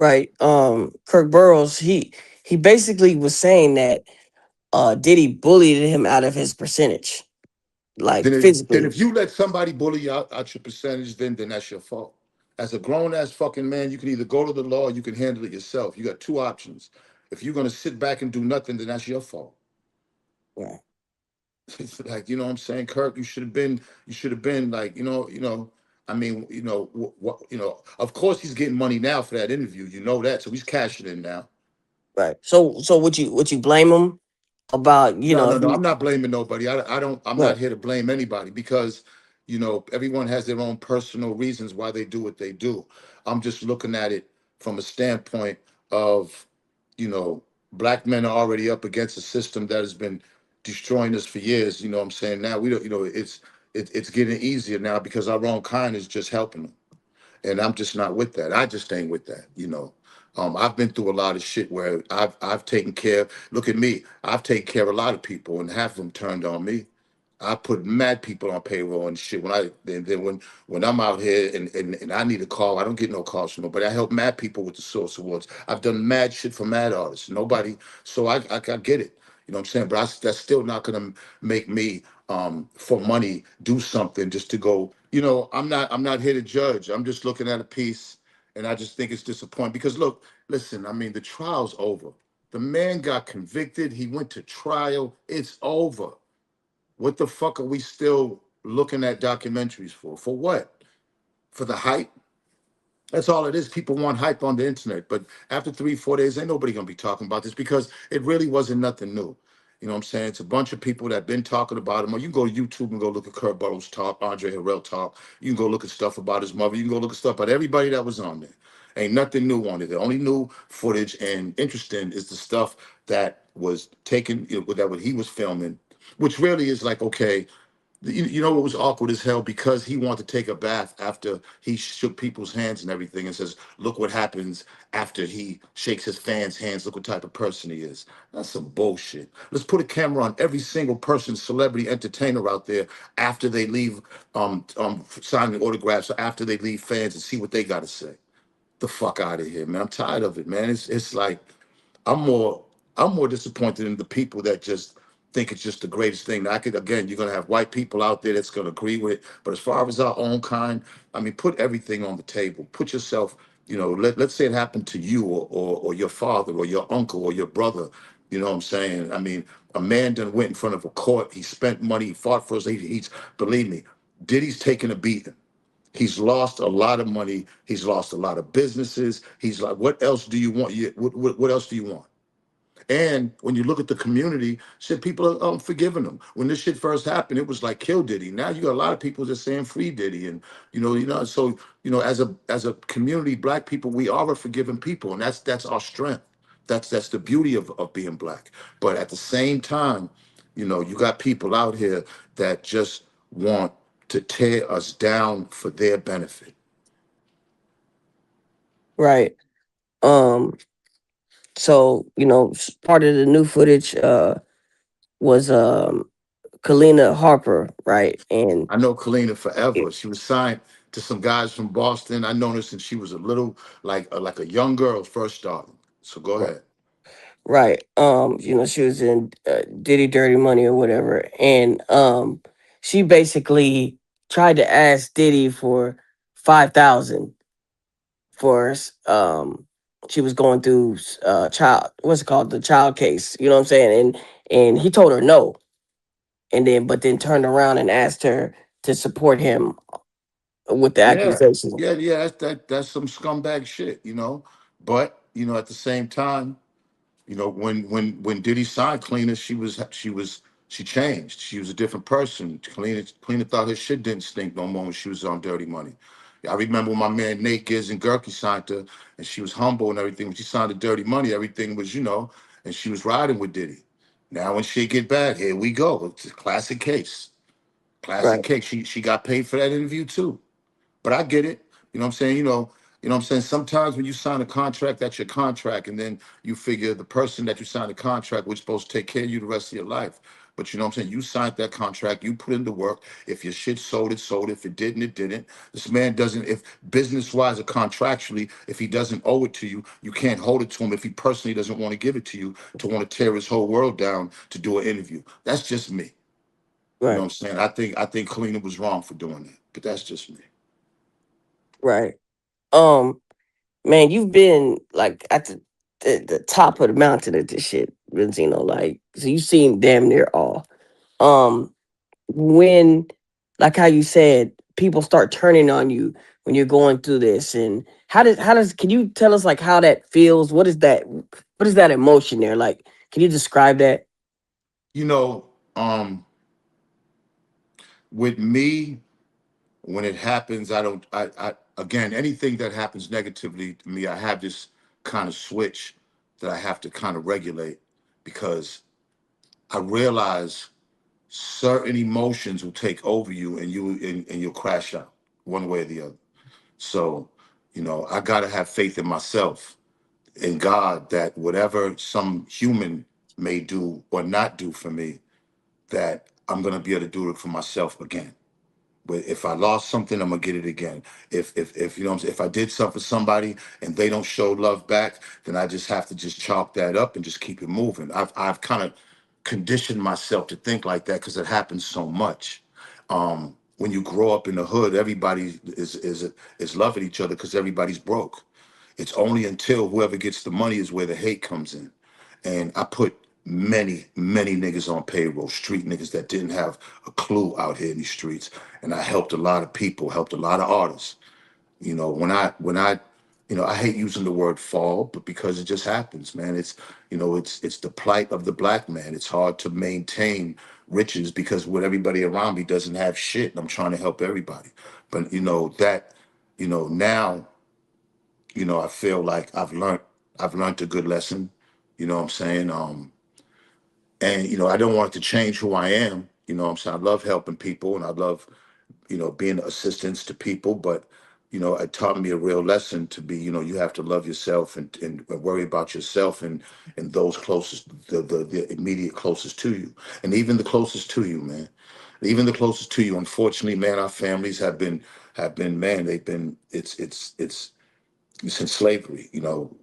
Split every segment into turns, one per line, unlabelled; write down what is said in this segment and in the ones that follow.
right? Kirk Burrows, he basically was saying that Diddy bullied him out of his percentage, like
Then
physically.
if you let somebody bully you out your percentage, then that's your fault. As a grown ass fucking man, you can either go to the law or you can handle it yourself. You got two options. If you're gonna sit back and do nothing, then that's your fault.
Yeah.
It's like, you know what I'm saying, Kirk, you should have been like, I mean, what, of course he's getting money now for that interview, you know that, so he's cashing in now.
Right. So would you blame him about
No,
if
no, no.
he
I'm not blaming nobody. I don't. I'm not
right
here to blame anybody because, everyone has their own personal reasons why they do what they do. I'm just looking at it from a standpoint of, you know, black men are already up against a system that has been destroying us for years. You know what I'm saying? Now we don't. It's getting easier now because our own kind is just helping them, and I'm just not with that. I just ain't with that. I've been through a lot of shit where I've taken care. Look at me. I've taken care of a lot of people, and half of them turned on me. I put mad people on payroll and shit. Then when I'm out here and I need a call, I don't get no calls from nobody. I help mad people with the Source Awards. I've done mad shit for mad artists. Nobody, so I get it. You know what I'm saying? But that's still not gonna make me for money do something just to go. I'm not here to judge. I'm just looking at a piece, and I just think it's disappointing because look, listen. I mean, the trial's over. The man got convicted. He went to trial. It's over. What the fuck are we still looking at documentaries for? For what? For the hype? That's all it is. People want hype on the internet. But after 3, 4 days, ain't nobody gonna be talking about this because it really wasn't nothing new. You know what I'm saying? It's a bunch of people that been talking about him. Or you can go to YouTube and go look at Kirk Burrows talk, Andre Harrell talk. You can go look at stuff about his mother. You can go look at stuff about everybody that was on there. Ain't nothing new on it. The only new footage and interesting is the stuff that was taken, that what he was filming, which really is like, okay, you know what was awkward as hell because he wanted to take a bath after he shook people's hands and everything and says, look what happens after he shakes his fans' hands. Look what type of person he is. That's some bullshit. Let's put a camera on every single person, celebrity entertainer out there after they leave signing autographs or after they leave fans and see what they got to say. The fuck out of here, man. I'm tired of it, man. It's like I'm more I'm more disappointed in the people that just think it's just the greatest thing. Now, I could again, you're gonna have white people out there that's gonna agree with it, but as far as our own kind, I mean, put everything on the table. Put yourself, let's say it happened to you or your father or your uncle or your brother. You know what I'm saying? I mean, a man done went in front of a court. He spent money. He fought for us. He's believe me, Diddy's taking a beating. He's lost a lot of money. He's lost a lot of businesses. He's like, what else do you want? What else do you want? And when you look at the community, shit, people are forgiving him. When this shit first happened, it was like kill Diddy. Now you got a lot of people just saying free Diddy, and so as a community, black people, we are a forgiving people, and that's our strength. That's the beauty of being black. But at the same time, you got people out here that just want to tear us down for their benefit.
right. Um part of the new footage was Kalina Harper, right? And
I know Kalina forever.
it,
She was signed to some guys from Boston. I known her since she was a little, like a young girl first starting. So go ahead.
right. She was in Diddy Dirty Money or whatever, and she basically tried to ask Diddy for 5,000 for she was going through child what's it called, the child case. You know what I'm saying? And he told her no, and then turned around and asked her to support him with the
Yeah,
accusation.
yeah. That's some scumbag shit. But at the same time, when Diddy signed Cleaner, she changed. She was a different person. Cleaner thought her shit didn't stink no more when she was on Dirty Money. I remember when my man Nate Giz and Gurky signed her, and she was humble and everything. When she signed to Dirty Money, everything was, and she was riding with Diddy. Now when shit get bad, here we go. It's a classic case. Classic
Right.
case. She got paid for that interview too. But I get it. You know what I'm saying? You know what I'm saying? Sometimes when you sign a contract, that's your contract, and then you figure the person that you signed a contract with is supposed to take care of you the rest of your life. But you know what I'm saying? You signed that contract, you put in the work. If your shit sold, it sold. If it didn't, it didn't. This man doesn't, if business wise or contractually, if he doesn't owe it to you, you can't hold it to him if he personally doesn't want to give it to you, to want to tear his whole world down to do an interview. That's just me. You know what
Right.
I'm saying? I think Kalina was wrong for doing that. But that's just me.
Right. Um, man, you've been like at the top of the mountain at this shit, Benzino. Like, so you've seen damn near all. Um, when, like how you said, people start turning on you when you're going through this, and how does can you tell us like how that feels? What is that emotion there? Like, can you describe that?
You know, with me, when it happens, I don't I again, anything that happens negatively to me, I have this kind of switch that I have to kind of regulate, because I realize certain emotions will take over you, and and you'll crash out one way or the other. So, I gotta have faith in myself, in God, that whatever some human may do or not do for me, that I'm gonna be able to do it for myself again. But if I lost something, I'm gonna get it again. If you know what I'm saying, if I did something for somebody and they don't show love back, then I just have to just chalk that up and just keep it moving. I've kind of conditioned myself to think like that because it happens so much. When you grow up in the hood, everybody is loving each other because everybody's broke. It's only until whoever gets the money is where the hate comes in. And I put many, many niggas on payroll, street niggas that didn't have a clue out here in these streets. And I helped a lot of people, helped a lot of artists. When I hate using the word fall, but because it just happens, man. It's the plight of the black man. It's hard to maintain riches because what everybody around me doesn't have shit. And I'm trying to help everybody. But now, I feel like I've learned a good lesson. You know what I'm saying? And I don't want it to change who I am. You know what I'm saying? I love helping people, and I love, being assistance to people, but it taught me a real lesson to be, you have to love yourself, and worry about yourself, and those closest, the immediate closest to you. And even the closest to you, man. Even the closest to you. Unfortunately, man, our families have been, man, they've been, since slavery.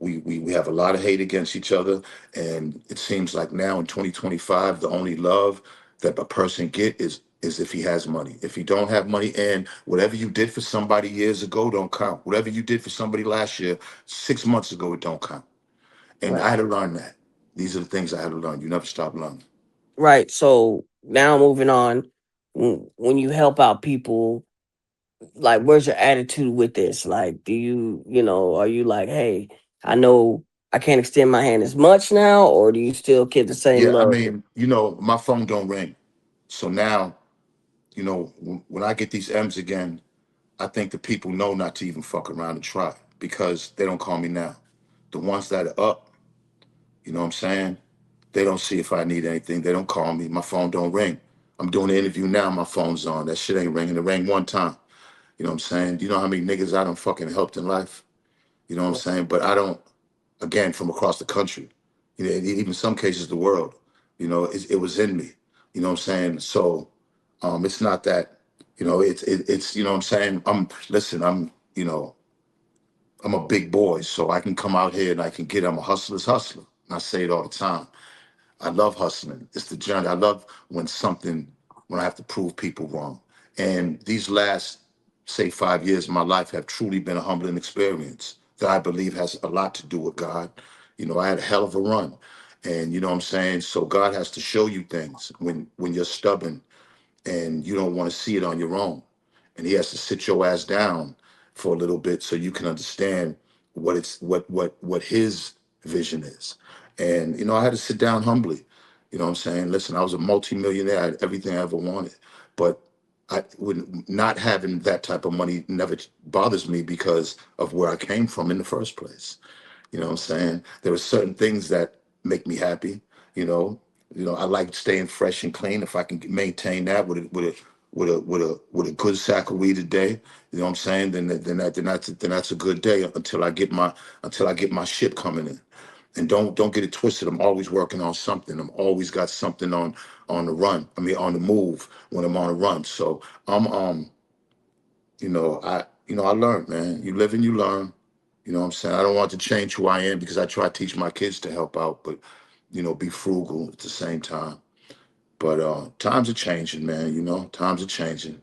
We have a lot of hate against each other, and it seems like now in 2025, the only love that a person get is if he has money. If you don't have money, and whatever you did for somebody years ago don't count. Whatever you did for somebody last year, 6 months ago, it don't count. And I
Right.
had to learn that. These are the things I had to learn. You never stop learning.
Right. So now moving on, when you help out people, like where's your attitude with this? Like, are you like, hey, I know I can't extend my hand as much now, or do you still give the same
Yeah, I
love?
mean, my phone don't ring. So now, when I get these M's again, I think the people know not to even fuck around and try, because they don't call me now. The ones that are up, you know what I'm saying? They don't see if I need anything. They don't call me. My phone don't ring. I'm doing an interview now. My phone's on. That shit ain't ringing. It rang one time. You know what I'm saying? Do you know how many niggas I done fucking helped in life? You know what I'm saying? But I don't, again, from across the country, even some cases the world, it was in me. You know what I'm saying? So it's not that, it's, you know what I'm saying? Listen, I'm a big boy, so I can come out here and I can I'm a hustler's hustler. And I say it all the time. I love hustling. It's the journey. I love when I have to prove people wrong. And these last, say, 5 years of my life have truly been a humbling experience that I believe has a lot to do with God. I had a hell of a run. And you know what I'm saying? So God has to show you things when you're stubborn and you don't want to see it on your own. And he has to sit your ass down for a little bit so you can understand what his vision is. And I had to sit down humbly. You know what I'm saying? Listen, I was a multimillionaire. I had everything I ever wanted. But not having that type of money never bothers me because of where I came from in the first place. You know what I'm saying? There are certain things that make me happy. You know, I like staying fresh and clean. If I can maintain that with a good sack of weed a day, you know what I'm saying? Then that's a good day until I get my shit coming in. And don't get it twisted. I'm always working on something. I'm always got something on the run. I mean, on the move when I'm on the run. So I'm I learned, man. You live and you learn. You know what I'm saying? I don't want to change who I am because I try to teach my kids to help out, but be frugal at the same time. But times are changing, man. Times are changing.